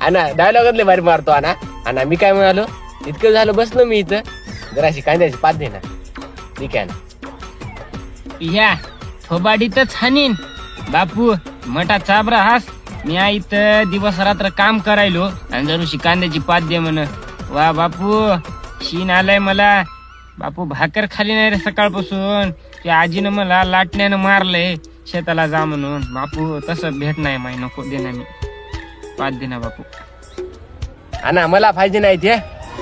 आणा डायलॉगातले भारी मारतो आणा मी काय म्हणालो, इतकं झालं बसलो मी इथं, जराशी कांद्याची पात दे ना. ठीक आहे ना. ह्या थोबाडीतच हानीन बापू, मोठा चाबरा हास. मी इथं दिवस रात्र काम करायलो आणि जरूशी कांद्याची पात दे म्हण. वा बापू, शीन आलाय मला. बापू भाकर खाली नाही रे सकाळपासून. ते आजीनं मला लाटण्यानं मारलंय शेताला जा म्हणून. बापू तसं भेट नाही माय, नको देना. मी पात देना बापू. आणा मला पाहिजे नाही ते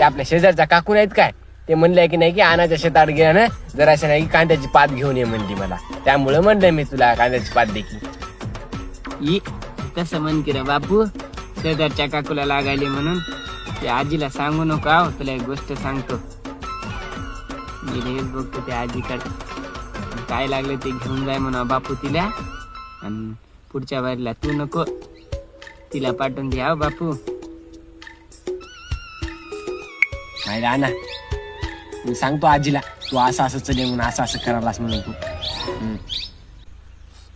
आपल्या शेजारच्या काकू नाहीत काय, ते म्हणले की नाही की आणाच्या शेतात गेल्या ना जराशा नाही की कांद्याची पात घेऊन ये म्हणली मला. त्यामुळे म्हणलं मी तुला कांद्याची पात दे की. तसं म्हण की रे बापू, शेजारच्या काकूला लागायले म्हणून. ते आजीला सांगू नका, तुला एक गोष्ट सांगतो. मी लगेच बघतो त्या आजीकडे, काय लागलं ते घेऊन जाय म्हणा बापू तिला. आणि पुढच्या बारीला तू नको, तिला पाठवून द्या बापू. नाही आणा, मी सांगतो आजीला तू असं चले म्हणून असं करायलास म्हणून तू.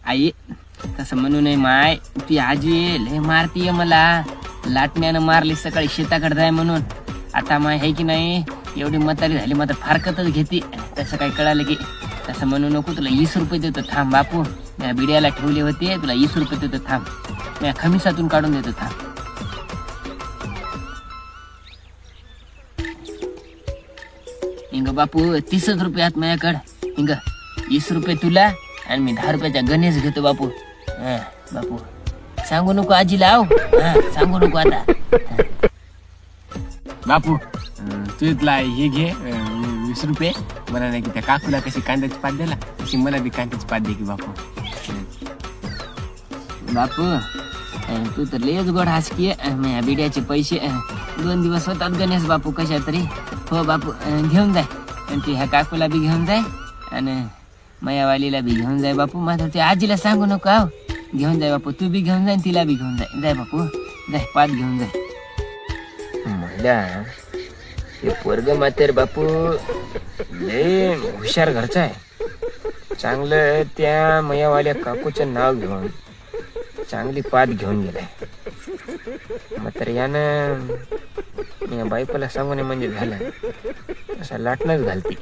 आई तसं म्हणू नये माय, ती आजी लय मारतीये मला. लाटण्यानं मारली सकाळी शेताकडे जाय म्हणून. आता माय आहे की नाही, एवढी म्हातारी झाली मात्र फारकतच घेते. तसं काय कळालं की तसं म्हणू नको. तुला 20 रुपये देतो थांब बापू. त्या बिड्याला ठेवले होते, तुला 20 रुपये देतो थांब. मी खमिसातून काढून देतो थांब. हिंग बापू 30 रुपये आत माझ्याकडे. हिंग 20 रुपये तुला आणि मी 10 रुपयाचा गणेश घेतो बापू. बापू सांगू नको आजीला. सांगू नको आता. बापू तू इथला हे घे 20 रुपये. मला नाही की त्या काकूला कशी कांद्याची पात दिला तशी मला बी कांद्याची पात दे की बापू. बापू तू तर लयच गोड हासकी. बिड्याचे पैसे 2 दिवस होतात गणेश बापू कशा तरी. हो बापू घेऊन जाय. आणि ती ह्या काकूला बी घेऊन जाय आणि मयावालीला बी घेऊन जाय बापू. मात्र ते आजीला सांगू नको. घेऊन जाय बापू, तू बी घेऊन जाय, तिला बी घेऊन जाय. जाय बापू जाय, पात घेऊन जाय. मला हे पोरग मातेर बापू लय हुशार घरचा आहे. चांगलं त्या मयावाल्या काकूचं नाव घेऊन चांगली पात घेऊन गेलाय. मात्र यानं या बायकोला सांगू नये म्हणजे झालं, असा लाटणंच घालते.